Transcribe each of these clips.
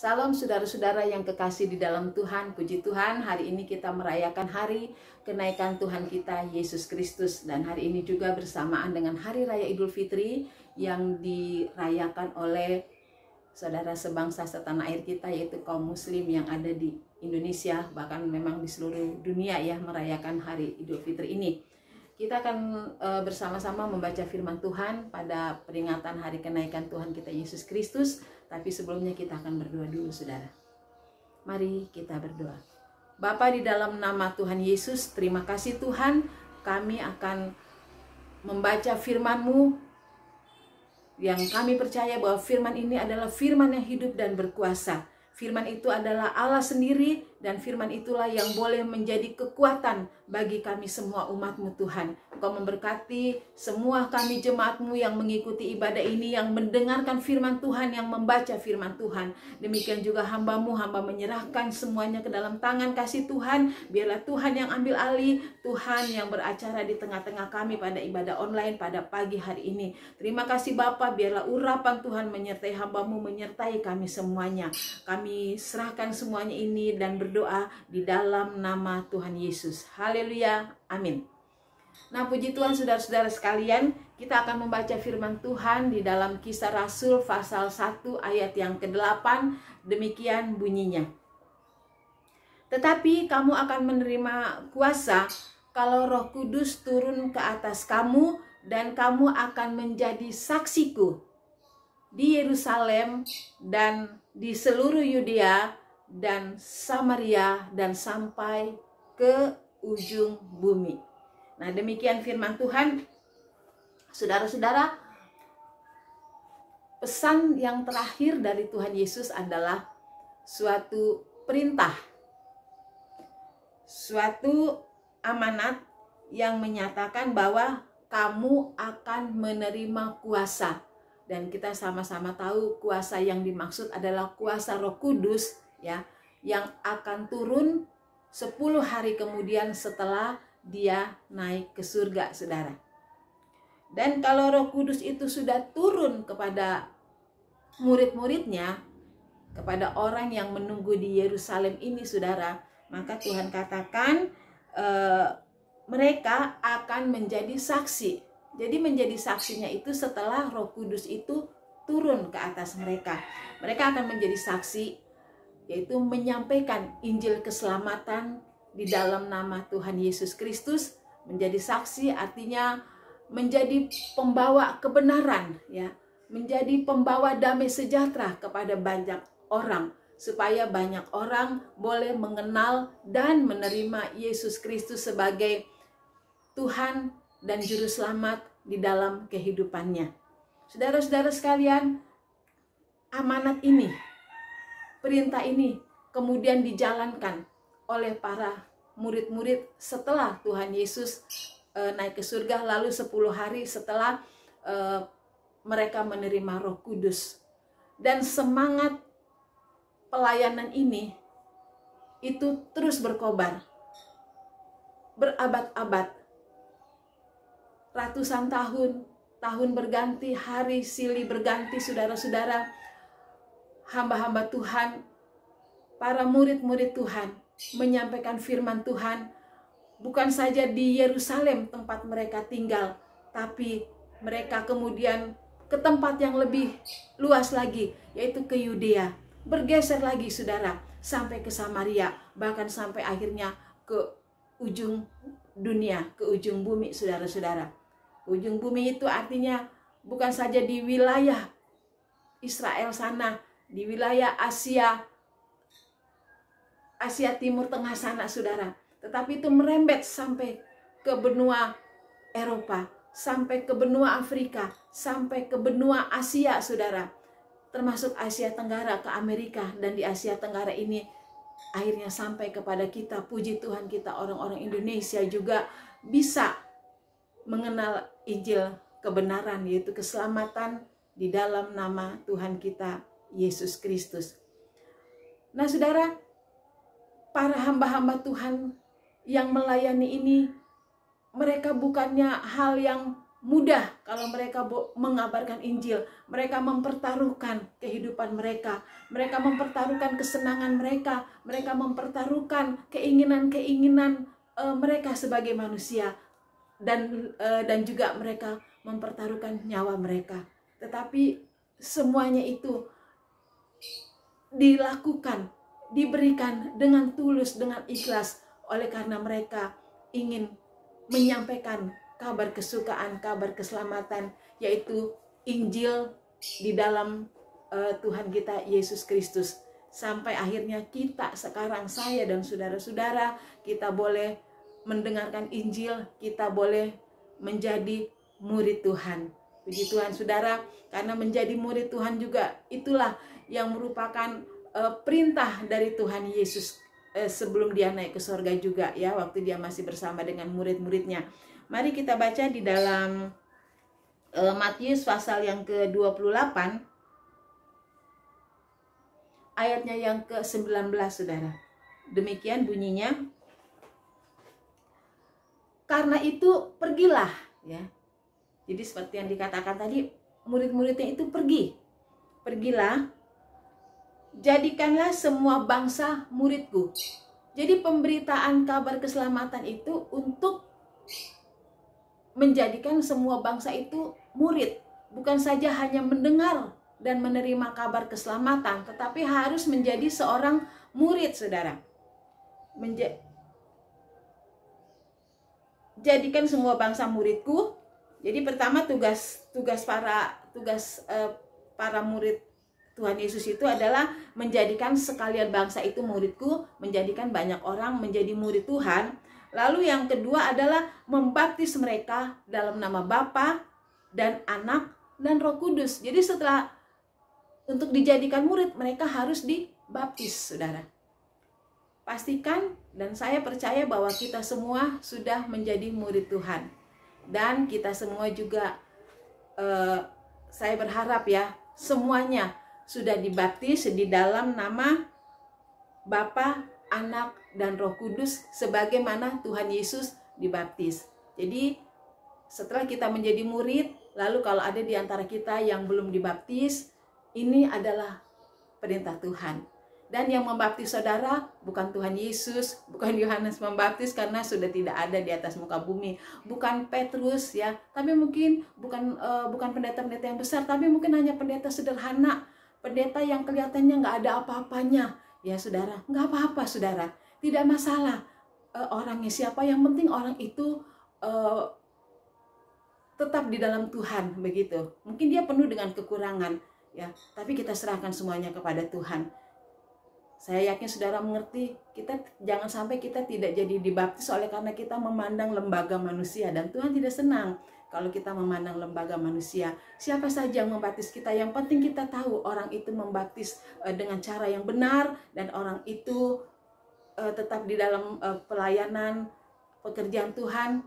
Salam saudara-saudara yang kekasih di dalam Tuhan. Puji Tuhan, hari ini kita merayakan hari kenaikan Tuhan kita Yesus Kristus. Dan hari ini juga bersamaan dengan Hari Raya Idul Fitri yang dirayakan oleh saudara sebangsa setanah air kita, yaitu kaum muslim yang ada di Indonesia, bahkan memang di seluruh dunia ya, merayakan Hari Idul Fitri ini. Kita akan bersama-sama membaca firman Tuhan pada peringatan hari kenaikan Tuhan kita Yesus Kristus. Tapi sebelumnya kita akan berdoa dulu, saudara. Mari kita berdoa. Bapa, di dalam nama Tuhan Yesus, terima kasih Tuhan, kami akan membaca firman-Mu yang kami percaya bahwa firman ini adalah firman yang hidup dan berkuasa. Firman itu adalah Allah sendiri, dan firman itulah yang boleh menjadi kekuatan bagi kami semua umat-Mu Tuhan. Engkau memberkati semua kami jemaat-Mu yang mengikuti ibadah ini, yang mendengarkan firman Tuhan, yang membaca firman Tuhan. Demikian juga hamba-Mu, hamba menyerahkan semuanya ke dalam tangan kasih Tuhan. Biarlah Tuhan yang ambil alih, Tuhan yang beracara di tengah-tengah kami pada ibadah online pada pagi hari ini. Terima kasih Bapa, biarlah urapan Tuhan menyertai hamba-Mu, menyertai kami semuanya. Kami serahkan semuanya ini dan berdoa di dalam nama Tuhan Yesus. Haleluya, amin. Nah, puji Tuhan saudara-saudara sekalian, kita akan membaca firman Tuhan di dalam Kisah Rasul pasal 1 ayat yang ke-8. Demikian bunyinya. Tetapi kamu akan menerima kuasa kalau Roh Kudus turun ke atas kamu, dan kamu akan menjadi saksiku di Yerusalem dan di seluruh Yudea dan Samaria dan sampai ke ujung bumi. Nah, demikian firman Tuhan. Saudara-saudara, pesan yang terakhir dari Tuhan Yesus adalah suatu perintah, suatu amanat yang menyatakan bahwa kamu akan menerima kuasa. Dan kita sama-sama tahu kuasa yang dimaksud adalah kuasa Roh Kudus ya, yang akan turun 10 hari kemudian setelah dia naik ke surga, saudara. Dan kalau Roh Kudus itu sudah turun kepada murid-muridnya, kepada orang yang menunggu di Yerusalem ini, saudara, maka Tuhan katakan mereka akan menjadi saksi. Jadi menjadi saksinya itu setelah Roh Kudus itu turun ke atas mereka. Mereka akan menjadi saksi, yaitu menyampaikan Injil keselamatan di dalam nama Tuhan Yesus Kristus. Menjadi saksi artinya menjadi pembawa kebenaran ya, menjadi pembawa damai sejahtera kepada banyak orang, supaya banyak orang boleh mengenal dan menerima Yesus Kristus sebagai Tuhan dan Juru Selamat di dalam kehidupannya. Saudara-saudara sekalian, amanat ini, perintah ini kemudian dijalankan oleh para murid-murid setelah Tuhan Yesus naik ke surga, lalu 10 hari setelah mereka menerima Roh Kudus. Dan semangat pelayanan ini itu terus berkobar, berabad-abad, ratusan tahun, tahun berganti, hari silih berganti, saudara-saudara. Hamba-hamba Tuhan, para murid-murid Tuhan menyampaikan firman Tuhan, bukan saja di Yerusalem tempat mereka tinggal, tapi mereka kemudian ke tempat yang lebih luas lagi, yaitu ke Yudea. Bergeser lagi, saudara, sampai ke Samaria, bahkan sampai akhirnya ke ujung dunia, ke ujung bumi, saudara-saudara. Ujung bumi itu artinya bukan saja di wilayah Israel sana, di wilayah Asia Timur Tengah sana, saudara, tetapi itu merembet sampai ke benua Eropa, sampai ke benua Afrika, sampai ke benua Asia, saudara, termasuk Asia Tenggara, ke Amerika. Dan di Asia Tenggara ini akhirnya sampai kepada kita. Puji Tuhan, kita orang-orang Indonesia juga bisa mengenal Injil kebenaran, yaitu keselamatan di dalam nama Tuhan kita Yesus Kristus. Nah, saudara, para hamba-hamba Tuhan yang melayani ini, mereka bukannya hal yang mudah kalau mereka mengabarkan Injil. Mereka mempertaruhkan kehidupan mereka, mereka mempertaruhkan kesenangan mereka, mereka mempertaruhkan keinginan-keinginan mereka sebagai manusia, dan juga mereka mempertaruhkan nyawa mereka. Tetapi semuanya itu dilakukan, diberikan dengan tulus, dengan ikhlas, oleh karena mereka ingin menyampaikan kabar kesukaan, kabar keselamatan, yaitu Injil di dalam Tuhan kita Yesus Kristus. Sampai akhirnya kita sekarang, saya dan saudara-saudara, kita boleh mendengarkan Injil, kita boleh menjadi murid Tuhan. Puji Tuhan saudara, karena menjadi murid Tuhan juga itulah yang merupakan perintah dari Tuhan Yesus sebelum dia naik ke sorga juga, ya, waktu dia masih bersama dengan murid-muridnya. Mari kita baca di dalam Matius pasal yang ke-28 ayatnya yang ke-19 saudara. Demikian bunyinya. Karena itu pergilah, ya. Jadi seperti yang dikatakan tadi, murid-muridnya itu pergilah, jadikanlah semua bangsa muridku. Jadi pemberitaan kabar keselamatan itu untuk menjadikan semua bangsa itu murid. Bukan saja hanya mendengar dan menerima kabar keselamatan, tetapi harus menjadi seorang murid, saudara. Jadikan semua bangsa muridku. Jadi pertama tugas para murid Tuhan Yesus itu adalah menjadikan sekalian bangsa itu muridku, menjadikan banyak orang menjadi murid Tuhan. Lalu yang kedua adalah membaptis mereka dalam nama Bapa dan Anak dan Roh Kudus. Jadi setelah untuk dijadikan murid, mereka harus dibaptis, saudara. Pastikan dan saya percaya bahwa kita semua sudah menjadi murid Tuhan. Dan kita semua juga, saya berharap ya, semuanya sudah dibaptis di dalam nama Bapa, Anak, dan Roh Kudus sebagaimana Tuhan Yesus dibaptis. Jadi setelah kita menjadi murid, lalu kalau ada di antara kita yang belum dibaptis, ini adalah perintah Tuhan. Dan yang membaptis saudara bukan Tuhan Yesus, bukan Yohanes Pembaptis karena sudah tidak ada di atas muka bumi, bukan Petrus ya, tapi mungkin bukan pendeta-pendeta yang besar, tapi mungkin hanya pendeta sederhana, pendeta yang kelihatannya nggak ada apa-apanya. Ya saudara, nggak apa-apa saudara, tidak masalah orangnya siapa, yang penting orang itu tetap di dalam Tuhan, begitu. Mungkin dia penuh dengan kekurangan, ya, tapi kita serahkan semuanya kepada Tuhan. Saya yakin saudara mengerti, kita jangan sampai kita tidak jadi dibaptis oleh karena kita memandang lembaga manusia, dan Tuhan tidak senang kalau kita memandang lembaga manusia. Siapa saja yang membaptis kita, yang penting kita tahu orang itu membaptis dengan cara yang benar, dan orang itu tetap di dalam pelayanan pekerjaan Tuhan.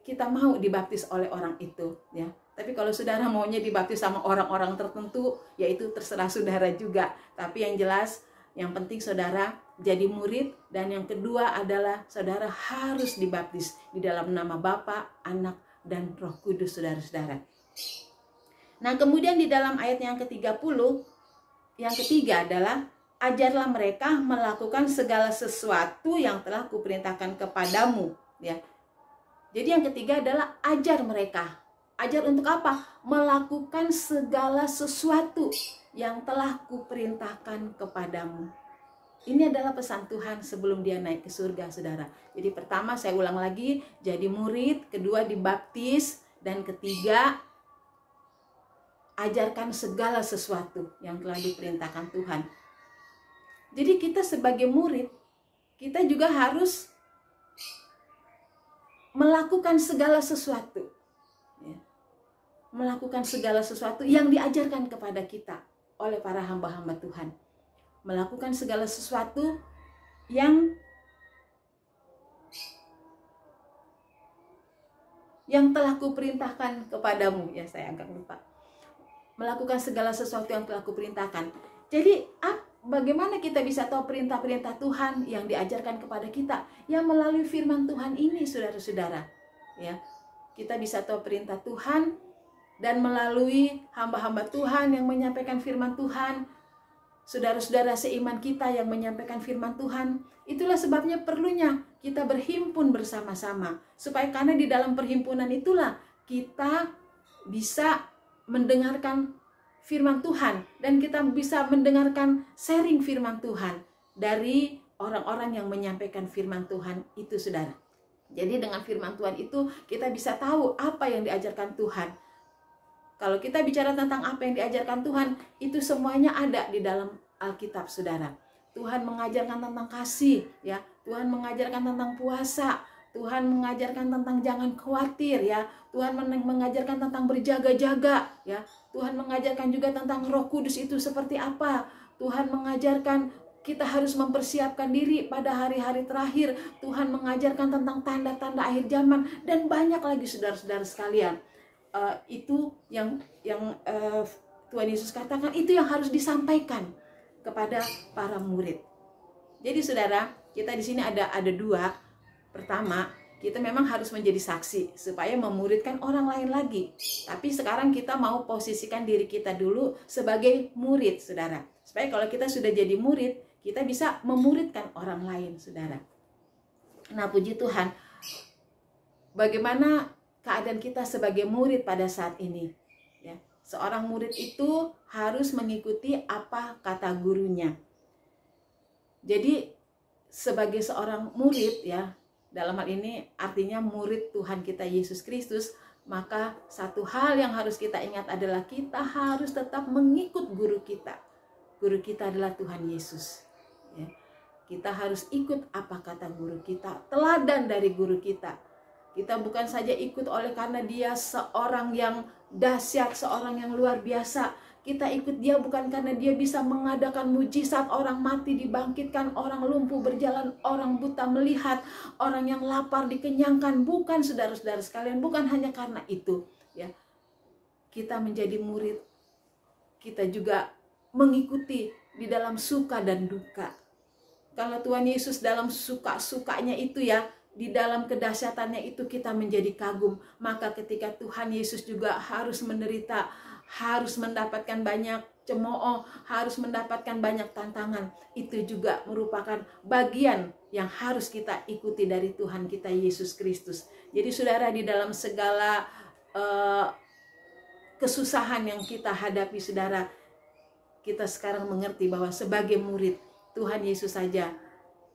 Kita mau dibaptis oleh orang itu, ya. Tapi kalau saudara maunya dibaptis sama orang-orang tertentu, yaitu terserah saudara juga. Tapi yang jelas, yang penting saudara jadi murid, dan yang kedua adalah saudara harus dibaptis di dalam nama Bapa, Anak, dan Roh Kudus, saudara-saudara. Nah, kemudian di dalam ayat yang ke-30, yang ketiga adalah ajarlah mereka melakukan segala sesuatu yang telah kuperintahkan kepadamu, ya. Jadi yang ketiga adalah ajar mereka. Ajar untuk apa? Melakukan segala sesuatu yang telah kuperintahkan kepadamu. Ini adalah pesan Tuhan sebelum dia naik ke surga, saudara. Jadi pertama, saya ulang lagi, jadi murid, kedua dibaptis, dan ketiga ajarkan segala sesuatu yang telah diperintahkan Tuhan. Jadi kita sebagai murid, kita juga harus melakukan segala sesuatu, ya. Melakukan segala sesuatu yang diajarkan kepada kita oleh para hamba-hamba Tuhan. Melakukan segala sesuatu yang telah kuperintahkan kepadamu. Ya, saya agak lupa. Melakukan segala sesuatu yang telah kuperintahkan. Jadi, bagaimana kita bisa tahu perintah-perintah Tuhan yang diajarkan kepada kita? Ya, melalui firman Tuhan ini, saudara-saudara. Ya. kita bisa tahu perintah Tuhan, dan melalui hamba-hamba Tuhan yang menyampaikan firman Tuhan, saudara-saudara seiman kita yang menyampaikan firman Tuhan. Itulah sebabnya perlunya kita berhimpun bersama-sama, supaya karena di dalam perhimpunan itulah kita bisa mendengarkan firman Tuhan, dan kita bisa mendengarkan sharing firman Tuhan dari orang-orang yang menyampaikan firman Tuhan itu, saudara. Jadi dengan firman Tuhan itu kita bisa tahu apa yang diajarkan Tuhan. Kalau kita bicara tentang apa yang diajarkan Tuhan, itu semuanya ada di dalam Alkitab, saudara. Tuhan mengajarkan tentang kasih, ya. Tuhan mengajarkan tentang puasa. Tuhan mengajarkan tentang jangan khawatir, ya. Tuhan mengajarkan tentang berjaga-jaga, ya. Tuhan mengajarkan juga tentang Roh Kudus itu seperti apa. Tuhan mengajarkan kita harus mempersiapkan diri pada hari-hari terakhir. Tuhan mengajarkan tentang tanda-tanda akhir zaman, dan banyak lagi, saudara-saudara sekalian. Itu yang Tuhan Yesus katakan, itu yang harus disampaikan kepada para murid. Jadi saudara, kita di sini ada dua. Pertama, kita memang harus menjadi saksi supaya memuridkan orang lain lagi. Tapi sekarang kita mau posisikan diri kita dulu sebagai murid, saudara. Supaya kalau kita sudah jadi murid, kita bisa memuridkan orang lain, saudara. Nah, puji Tuhan, bagaimana keadaan kita sebagai murid pada saat ini? Ya, seorang murid itu harus mengikuti apa kata gurunya. Jadi sebagai seorang murid, ya, dalam hal ini artinya murid Tuhan kita Yesus Kristus, maka satu hal yang harus kita ingat adalah kita harus tetap mengikut guru kita. Guru kita adalah Tuhan Yesus, ya. Kita harus ikut apa kata guru kita, teladan dari guru kita. Kita bukan saja ikut oleh karena dia seorang yang dahsyat, seorang yang luar biasa. Kita ikut dia bukan karena dia bisa mengadakan mujizat, orang mati dibangkitkan, orang lumpuh berjalan, orang buta melihat, orang yang lapar dikenyangkan. Bukan, saudara-saudara sekalian, bukan hanya karena itu, ya. Kita menjadi murid, kita juga mengikuti di dalam suka dan duka. Kalau Tuhan Yesus dalam suka-sukanya itu, ya, di dalam kedahsyatannya itu kita menjadi kagum. Maka ketika Tuhan Yesus juga harus menderita, harus mendapatkan banyak cemooh, harus mendapatkan banyak tantangan, itu juga merupakan bagian yang harus kita ikuti dari Tuhan kita Yesus Kristus. Jadi saudara, di dalam segala kesusahan yang kita hadapi, saudara, kita sekarang mengerti bahwa sebagai murid Tuhan Yesus saja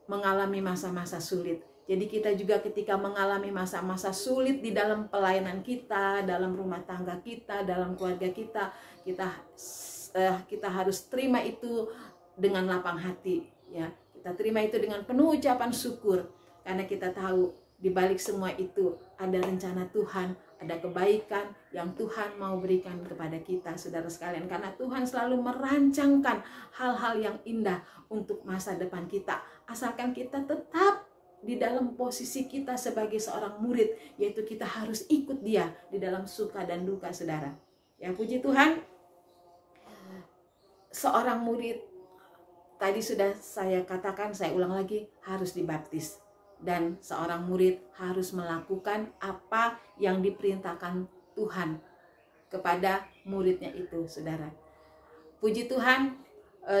mengalami masa-masa sulit. Jadi kita juga ketika mengalami masa-masa sulit di dalam pelayanan kita, dalam rumah tangga kita, dalam keluarga kita, kita harus terima itu dengan lapang hati, ya. Kita terima itu dengan penuh ucapan syukur, karena kita tahu di balik semua itu ada rencana Tuhan, ada kebaikan yang Tuhan mau berikan kepada kita, saudara sekalian. Karena Tuhan selalu merancangkan hal-hal yang indah untuk masa depan kita, asalkan kita tetap di dalam posisi kita sebagai seorang murid, yaitu kita harus ikut dia di dalam suka dan duka, saudara. Ya, puji Tuhan. Seorang murid, tadi sudah saya katakan, saya ulang lagi, harus dibaptis. Dan seorang murid harus melakukan apa yang diperintahkan Tuhan kepada muridnya itu, saudara. Puji Tuhan,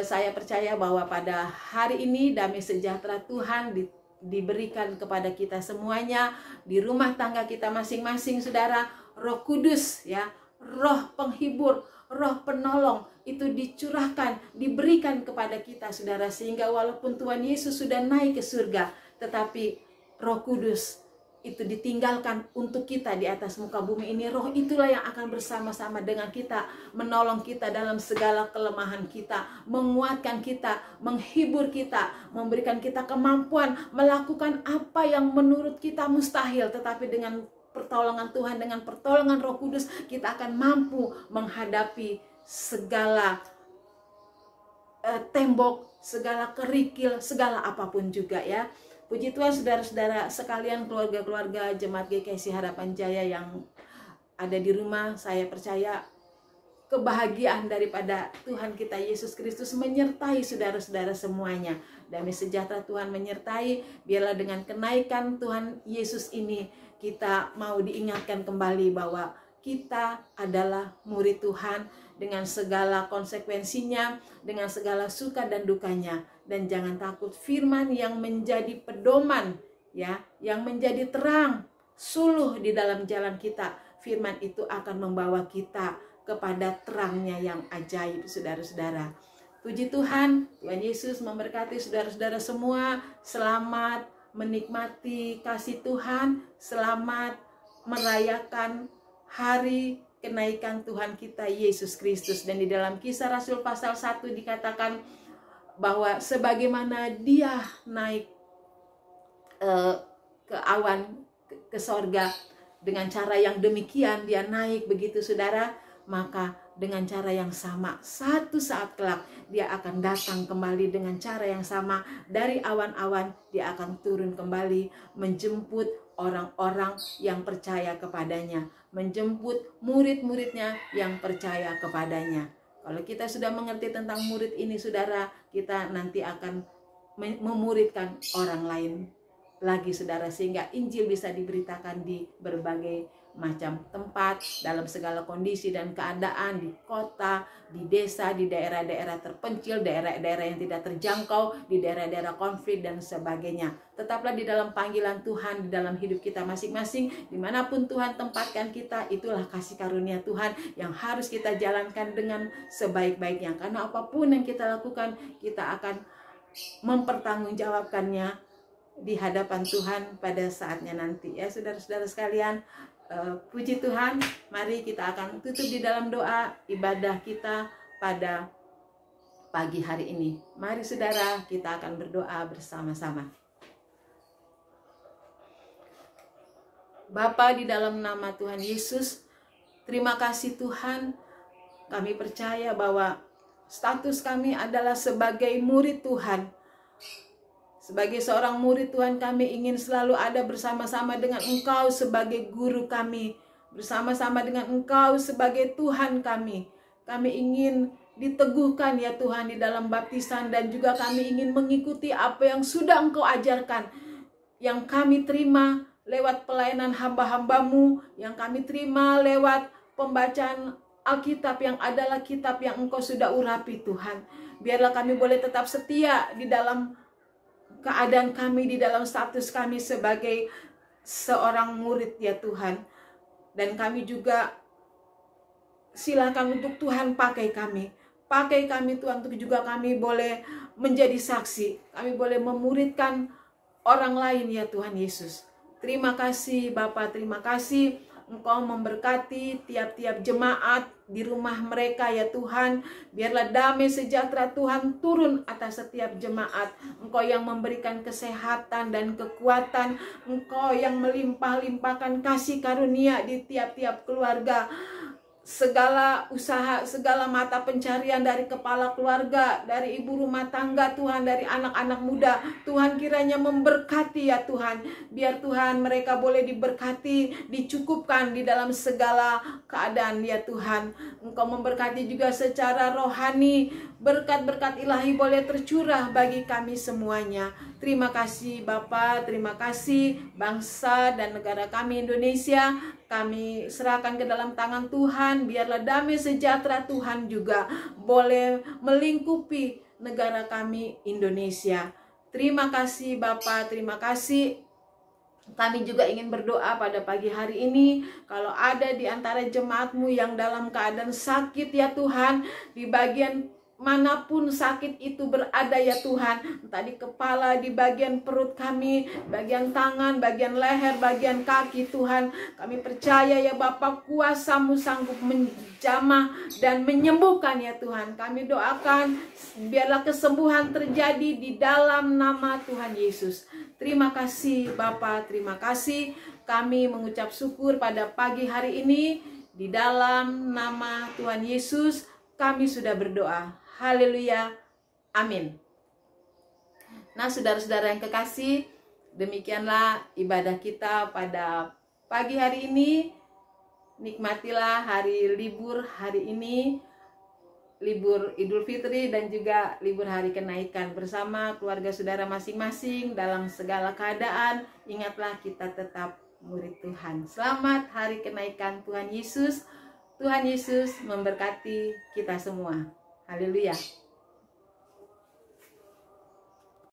saya percaya bahwa pada hari ini damai sejahtera Tuhan diberikan kepada kita semuanya, di rumah tangga kita masing-masing, saudara. Roh Kudus, ya, Roh penghibur, Roh penolong itu dicurahkan, diberikan kepada kita, saudara, sehingga walaupun Tuhan Yesus sudah naik ke surga, tetapi Roh Kudus itu ditinggalkan untuk kita di atas muka bumi ini. Roh itulah yang akan bersama-sama dengan kita, menolong kita dalam segala kelemahan kita, menguatkan kita, menghibur kita, memberikan kita kemampuan melakukan apa yang menurut kita mustahil. Tetapi dengan pertolongan Tuhan, dengan pertolongan Roh Kudus, kita akan mampu menghadapi segala tembok, segala kerikil, segala apapun juga, ya. Puji Tuhan, saudara-saudara sekalian, keluarga-keluarga Jemaat GKI Harapan Jaya yang ada di rumah, saya percaya kebahagiaan daripada Tuhan kita Yesus Kristus menyertai saudara-saudara semuanya. Damai sejahtera Tuhan menyertai. Biarlah dengan kenaikan Tuhan Yesus ini, kita mau diingatkan kembali bahwa kita adalah murid Tuhan dengan segala konsekuensinya, dengan segala suka dan dukanya. Dan jangan takut, firman yang menjadi pedoman, ya, yang menjadi terang, suluh di dalam jalan kita, firman itu akan membawa kita kepada terangnya yang ajaib, saudara-saudara. Puji Tuhan, Tuhan Yesus memberkati saudara-saudara semua. Selamat menikmati kasih Tuhan, selamat merayakan hari kenaikan Tuhan kita Yesus Kristus. Dan di dalam Kisah Rasul pasal 1 dikatakan bahwa sebagaimana dia naik ke awan, ke sorga, dengan cara yang demikian dia naik begitu saudara, maka dengan cara yang sama, satu saat kelak dia akan datang kembali dengan cara yang sama. Dari awan-awan dia akan turun kembali, menjemput orang-orang yang percaya kepadanya, menjemput murid-muridnya yang percaya kepadanya. Kalau kita sudah mengerti tentang murid ini saudara, kita nanti akan memuridkan orang lain lagi saudara, sehingga Injil bisa diberitakan di berbagai macam tempat, dalam segala kondisi dan keadaan, di kota, di desa, di daerah-daerah terpencil, daerah-daerah yang tidak terjangkau, di daerah-daerah konflik dan sebagainya. Tetaplah di dalam panggilan Tuhan, di dalam hidup kita masing-masing, dimanapun Tuhan tempatkan kita, itulah kasih karunia Tuhan yang harus kita jalankan dengan sebaik-baiknya. Karena apapun yang kita lakukan, kita akan mempertanggungjawabkannya di hadapan Tuhan pada saatnya nanti. Ya saudara-saudara sekalian, puji Tuhan, mari kita akan tutup di dalam doa ibadah kita pada pagi hari ini. Mari saudara, kita akan berdoa bersama-sama. Bapa, di dalam nama Tuhan Yesus, terima kasih Tuhan, kami percaya bahwa status kami adalah sebagai murid Tuhan. Sebagai seorang murid Tuhan, kami ingin selalu ada bersama-sama dengan Engkau sebagai guru kami, bersama-sama dengan Engkau sebagai Tuhan kami. Kami ingin diteguhkan ya Tuhan di dalam baptisan, dan juga kami ingin mengikuti apa yang sudah Engkau ajarkan, yang kami terima lewat pelayanan hamba-hambamu, yang kami terima lewat pembacaan Alkitab yang adalah kitab yang Engkau sudah urapi Tuhan. Biarlah kami boleh tetap setia di dalam keadaan kami, di dalam status kami sebagai seorang murid ya Tuhan. Dan kami juga silakan untuk Tuhan pakai kami. Pakai kami Tuhan, untuk juga kami boleh menjadi saksi. Kami boleh memuridkan orang lain ya Tuhan Yesus. Terima kasih Bapa, terima kasih Engkau memberkati tiap-tiap jemaat di rumah mereka ya Tuhan. Biarlah damai sejahtera Tuhan turun atas setiap jemaat. Engkau yang memberikan kesehatan dan kekuatan. Engkau yang melimpah-limpahkan kasih karunia di tiap-tiap keluarga. Segala usaha, segala mata pencarian dari kepala keluarga, dari ibu rumah tangga Tuhan, dari anak-anak muda, Tuhan kiranya memberkati ya Tuhan. Biar Tuhan mereka boleh diberkati, dicukupkan di dalam segala keadaan ya Tuhan. Engkau memberkati juga secara rohani, berkat-berkat ilahi boleh tercurah bagi kami semuanya. Terima kasih Bapa, terima kasih bangsa dan negara kami Indonesia. Kami serahkan ke dalam tangan Tuhan. Biarlah damai sejahtera Tuhan juga boleh melingkupi negara kami Indonesia. Terima kasih Bapa, terima kasih. Kami juga ingin berdoa pada pagi hari ini, kalau ada di antara jemaat-Mu yang dalam keadaan sakit ya Tuhan, di bagian manapun sakit itu berada ya Tuhan, entah di kepala, di bagian perut kami, bagian tangan, bagian leher, bagian kaki Tuhan, kami percaya ya Bapa, kuasa-Mu sanggup menjamah dan menyembuhkan ya Tuhan. Kami doakan biarlah kesembuhan terjadi di dalam nama Tuhan Yesus. Terima kasih Bapa, terima kasih. Kami mengucap syukur pada pagi hari ini, di dalam nama Tuhan Yesus kami sudah berdoa. Haleluya, amin. Nah saudara-saudara yang kekasih, demikianlah ibadah kita pada pagi hari ini. Nikmatilah hari libur hari ini, libur Idul Fitri dan juga libur hari kenaikan bersama keluarga saudara masing-masing dalam segala keadaan. Ingatlah kita tetap murid Tuhan. Selamat hari kenaikan Tuhan Yesus. Tuhan Yesus memberkati kita semua. Haleluya.